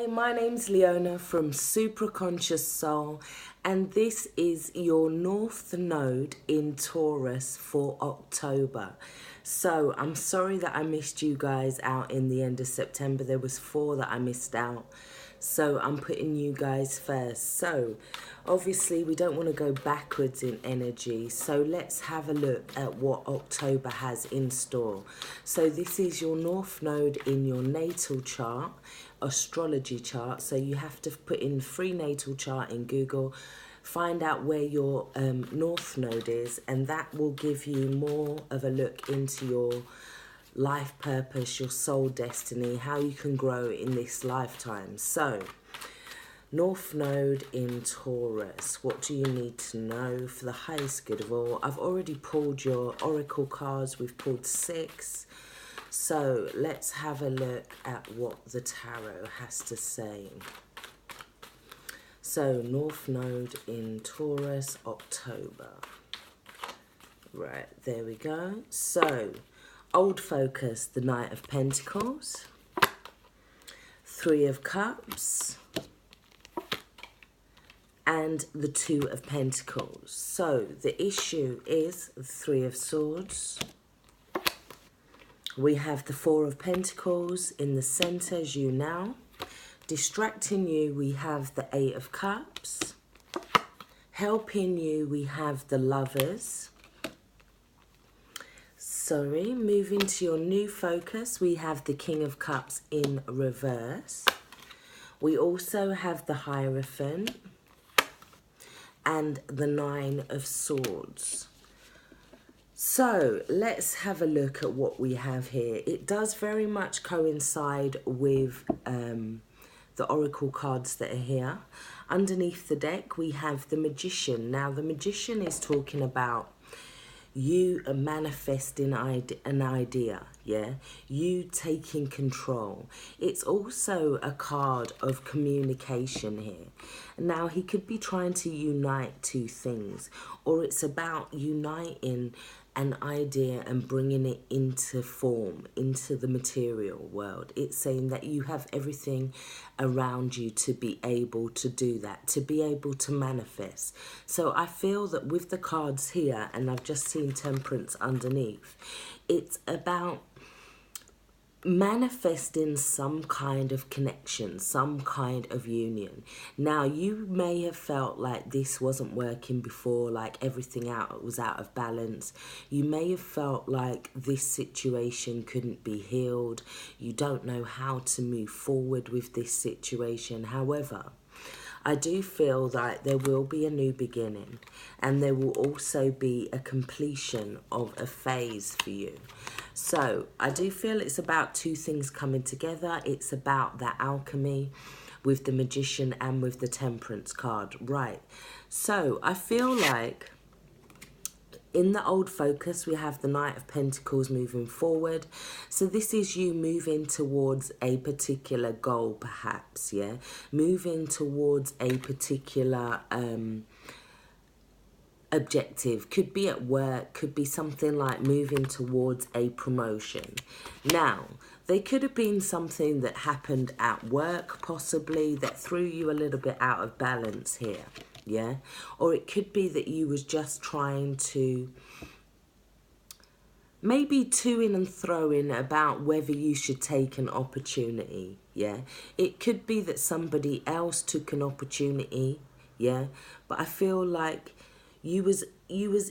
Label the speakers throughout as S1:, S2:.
S1: Hey, my name's Leona from Supra Conscioussoul, and this is your North Node in Taurus for October. So I'm sorry that I missed you guys out in the end of September. There was 4 that I missed out. So I'm putting you guys first. So obviously we don't want to go backwards in energy. So let's have a look at what October has in store. So this is your North Node in your natal chart, astrology chart. So you have to put in free natal chart in Google, find out where your North Node is, and that will give you more of a look into your life purpose, your soul destiny, how you can grow in this lifetime. So North Node in Taurus, what do you need to know for the highest good of all? I've already pulled your oracle cards. We've pulled 6. So let's have a look at what the tarot has to say. So North Node in Taurus, October. Right, there we go. So old focus, the Knight of Pentacles, 3 of Cups, and the 2 of Pentacles. So the issue is the 3 of Swords. We have the 4 of Pentacles in the center as you now. Distracting you, we have the 8 of Cups. Helping you, we have the Lovers. Sorry, moving to your new focus, we have the King of Cups in reverse. We also have the Hierophant and the 9 of Swords. So let's have a look at what we have here. It does very much coincide with the oracle cards that are here. Underneath the deck, we have the Magician. Now, the Magician is talking about you are manifesting an idea, yeah? You taking control. It's also a card of communication here. Now, he could be trying to unite 2 things, or it's about uniting an idea and bringing it into form, into the material world. It's saying that you have everything around you to be able to do that, to be able to manifest. So I feel that with the cards here, and I've just seen Temperance underneath, it's about manifesting some kind of connection, some kind of union. Now, you may have felt like this wasn't working before, like everything was out of balance. You may have felt like this situation couldn't be healed. You don't know how to move forward with this situation. However, I do feel that there will be a new beginning, and there will also be a completion of a phase for you. So I do feel it's about 2 things coming together. It's about that alchemy with the Magician and with the Temperance card. Right. So I feel like in the old focus, we have the Knight of Pentacles moving forward. So this is you moving towards a particular goal, perhaps, yeah? Moving towards a particular objective. Could be at work, could be something like moving towards a promotion. Now, they could have been something that happened at work, possibly, that threw you a little bit out of balance here. Yeah, or it could be that you was just trying to maybe to-ing and throwing about whether you should take an opportunity. Yeah, it could be that somebody else took an opportunity. Yeah, but I feel like you was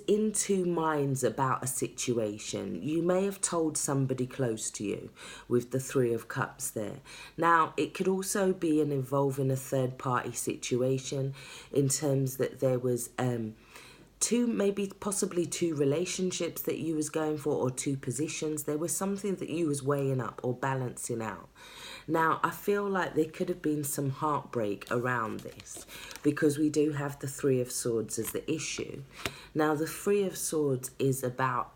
S1: in 2 minds about a situation. You may have told somebody close to you with the 3 of Cups there. Now, it could also be involving a third-party situation in terms that there was 2, maybe possibly 2 relationships that you was going for, or 2 positions. There was something that you was weighing up or balancing out. Now, I feel like there could have been some heartbreak around this, because we do have the 3 of Swords as the issue. Now, the 3 of Swords is about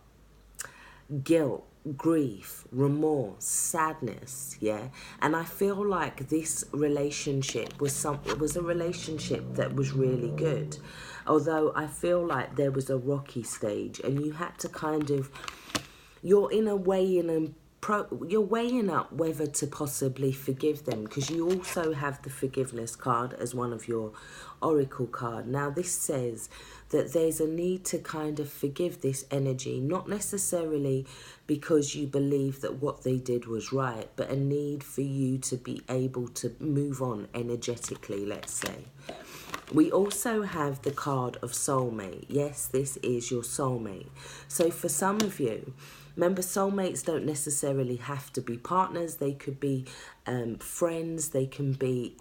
S1: guilt, grief, remorse, sadness, yeah? And I feel like this relationship was a relationship that was really good. Although I feel like there was a rocky stage, and you had to kind of, you're in a way in a you're weighing up whether to possibly forgive them, because you also have the forgiveness card as one of your oracle card. Now this says that there's a need to kind of forgive this energy, not necessarily because you believe that what they did was right, but a need for you to be able to move on energetically, let's say. We also have the card of soulmate. Yes, this is your soulmate. So for some of you, remember, soulmates don't necessarily have to be partners. They could be friends. They can be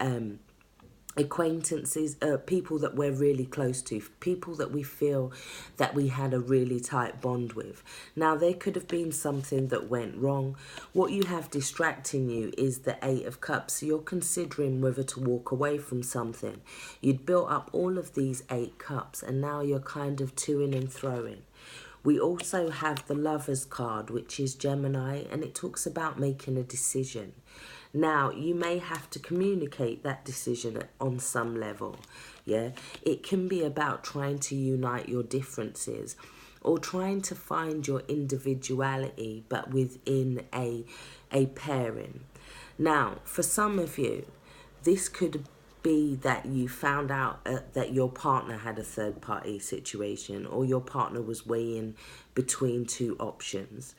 S1: acquaintances, people that we're really close to, people that we feel that we had a really tight bond with. Now, there could have been something that went wrong. What you have distracting you is the Eight of Cups. So you're considering whether to walk away from something. You'd built up all of these 8 cups, and now you're kind of toing and throwing. We also have the Lovers card, which is Gemini, and it talks about making a decision. Now, you may have to communicate that decision on some level, yeah? It can be about trying to unite your differences or trying to find your individuality, but within a pairing. Now, for some of you, this could be that you found out that your partner had a third-party situation, or your partner was weighing between 2 options.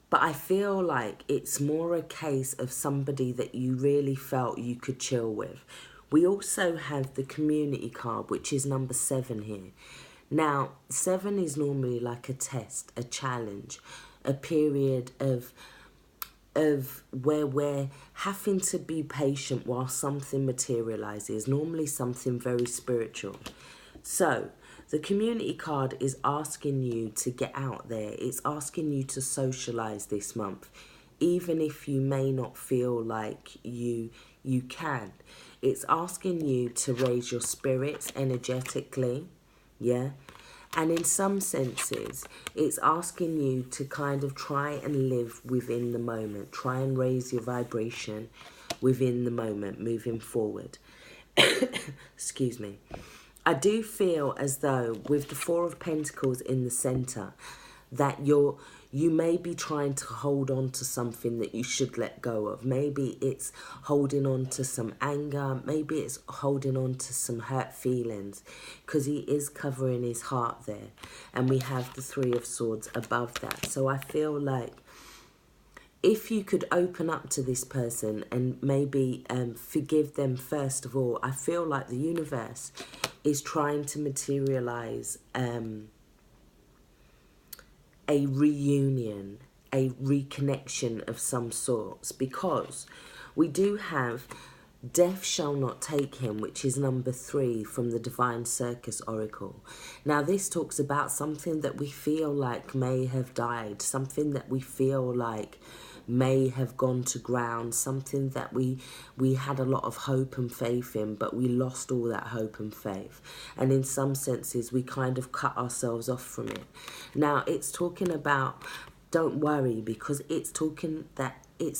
S1: But I feel like it's more a case of somebody that you really felt you could chill with. We also have the community card, which is number 7 here. Now, 7 is normally like a test, a challenge, a period of where we're having to be patient while something materializes, normally something very spiritual. So the community card is asking you to get out there. It's asking you to socialize this month, even if you may not feel like you can. It's asking you to raise your spirits energetically, yeah? And in some senses, it's asking you to kind of try and live within the moment. Try and raise your vibration within the moment, moving forward. Excuse me. I do feel as though with the 4 of Pentacles in the center, that you may be trying to hold on to something that you should let go of. Maybe it's holding on to some anger. Maybe it's holding on to some hurt feelings, because he is covering his heart there. And we have the 3 of Swords above that. So I feel like if you could open up to this person and maybe forgive them first of all, I feel like the universe is trying to materialize a reunion, a reconnection of some sorts, because we do have Death Shall Not Take Him, which is number 3 from the Divine Circus Oracle. Now this talks about something that we feel like may have died, something that we feel like may have gone to ground, something that we had a lot of hope and faith in, but we lost all that hope and faith. And in some senses, we kind of cut ourselves off from it. Now, it's talking about, don't worry, because it's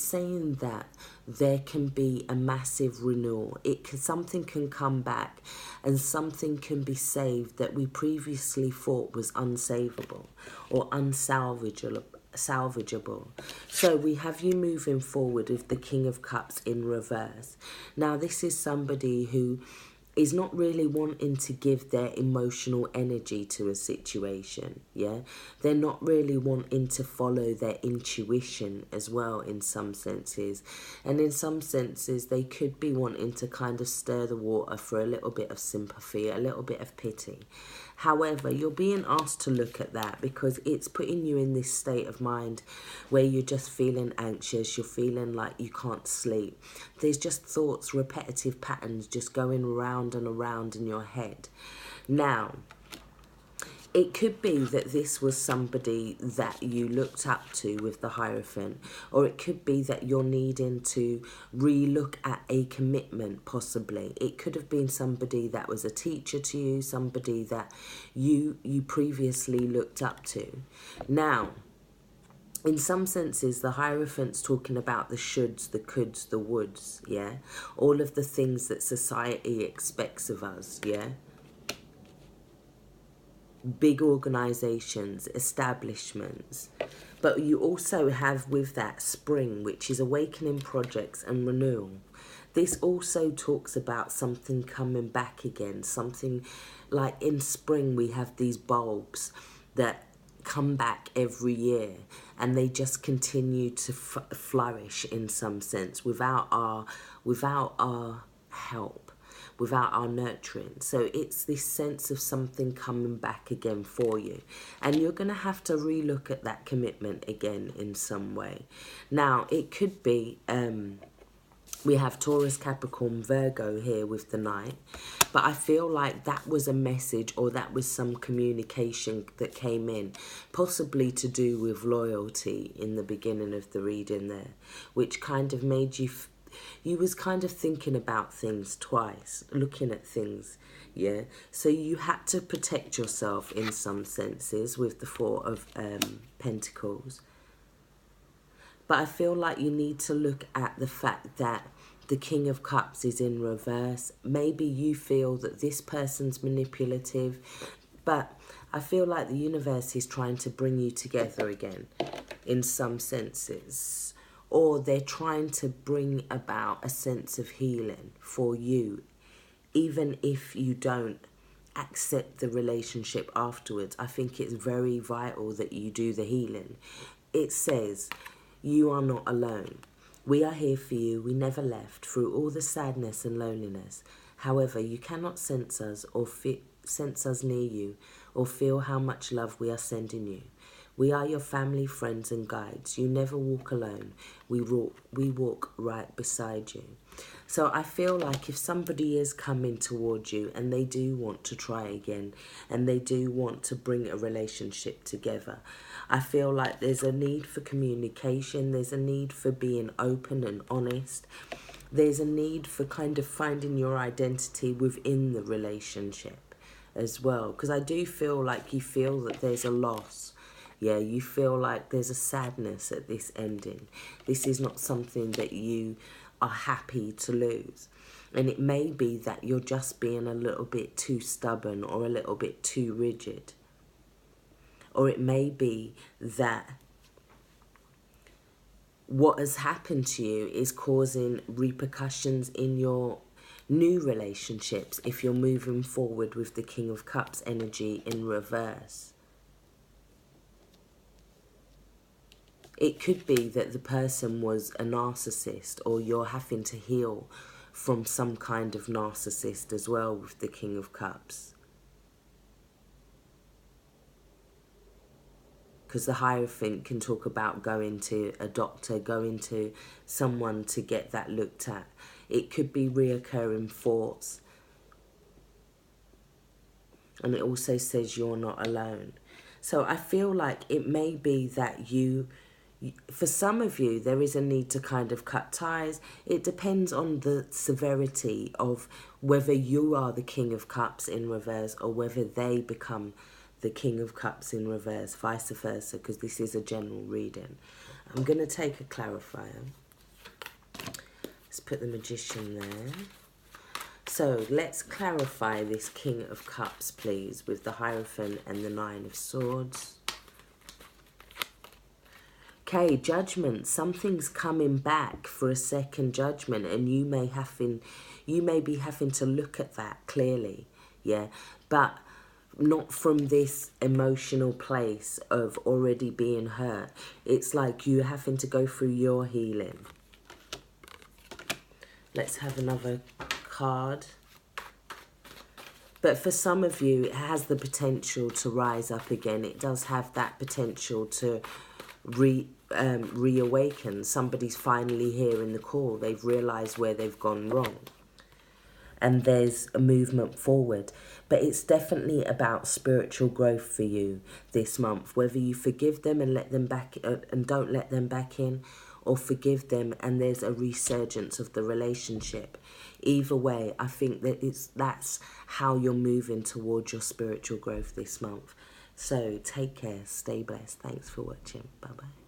S1: saying that there can be a massive renewal. Something can come back and something can be saved that we previously thought was unsavable or unsalvageable. So we have you moving forward with the King of Cups in reverse. Now this is somebody who is not really wanting to give their emotional energy to a situation, yeah? They're not really wanting to follow their intuition as well in some senses. And in some senses, they could be wanting to kind of stir the water for a little bit of sympathy, a little bit of pity. However, you're being asked to look at that because it's putting you in this state of mind where you're just feeling anxious, you're feeling like you can't sleep. There's just thoughts, repetitive patterns just going around and around in your head. Now, it could be that this was somebody that you looked up to with the Hierophant, or it could be that you're needing to re-look at a commitment, possibly. It could have been somebody that was a teacher to you, somebody that you previously looked up to. Now, in some senses, the Hierophant's talking about the shoulds, the coulds, the woulds, yeah? All of the things that society expects of us, yeah? big organizations, establishments. But you also have with that spring, which is awakening projects and renewal. This also talks about something coming back again, something like in spring we have these bulbs that come back every year, and they just continue to flourish in some sense without our help, without our nurturing. So it's this sense of something coming back again for you, and you're going to have to relook at that commitment again in some way. Now it could be we have Taurus, Capricorn, Virgo here with the Knight. But I feel like that was a message, or that was some communication that came in, possibly to do with loyalty in the beginning of the reading there, which kind of made you, you was kind of thinking about things twice, looking at things, yeah? So you had to protect yourself in some senses with the Four of Pentacles. But I feel like you need to look at the fact that the King of Cups is in reverse. Maybe you feel that this person's manipulative, but I feel like the universe is trying to bring you together again in some senses. Or they're trying to bring about a sense of healing for you, even if you don't accept the relationship afterwards. I think it's very vital that you do the healing. It says, you are not alone. We are here for you. We never left through all the sadness and loneliness. However, you cannot sense us or sense us near you, or feel how much love we are sending you. We are your family, friends and guides. You never walk alone. We walk right beside you. So I feel like if somebody is coming towards you and they do want to try again, and they do want to bring a relationship together, I feel like there's a need for communication. There's a need for being open and honest. There's a need for kind of finding your identity within the relationship as well. Because I do feel like you feel that there's a loss. Yeah, you feel like there's a sadness at this ending. This is not something that you are happy to lose. And it may be that you're just being a little bit too stubborn or a little bit too rigid. Or it may be that what has happened to you is causing repercussions in your new relationships if you're moving forward with the King of Cups energy in reverse. It could be that the person was a narcissist, or you're having to heal from some kind of narcissist as well with the King of Cups. Because the Hierophant can talk about going to a doctor, going to someone to get that looked at. It could be reoccurring thoughts. And it also says you're not alone. So I feel like it may be that for some of you, there is a need to kind of cut ties. It depends on the severity of whether you are the King of Cups in reverse, or whether they become the King of Cups in reverse, vice versa, because this is a general reading. I'm going to take a clarifier. Let's put the Magician there. So let's clarify this King of Cups, please, with the Hierophant and the Nine of Swords. Okay, judgment. Something's coming back for a second judgment, and you may be having to look at that clearly, yeah, but not from this emotional place of already being hurt. It's like you having to go through your healing. Let's have another card. But for some of you, it has the potential to rise up again. It does have that potential to reawaken. Somebody's finally hearing the call. They've realised where they've gone wrong. And there's a movement forward. But it's definitely about spiritual growth for you this month. Whether you forgive them and let them back and don't let them back in, or forgive them and there's a resurgence of the relationship. Either way, I think that that's how you're moving towards your spiritual growth this month. So take care, stay blessed. Thanks for watching. Bye-bye.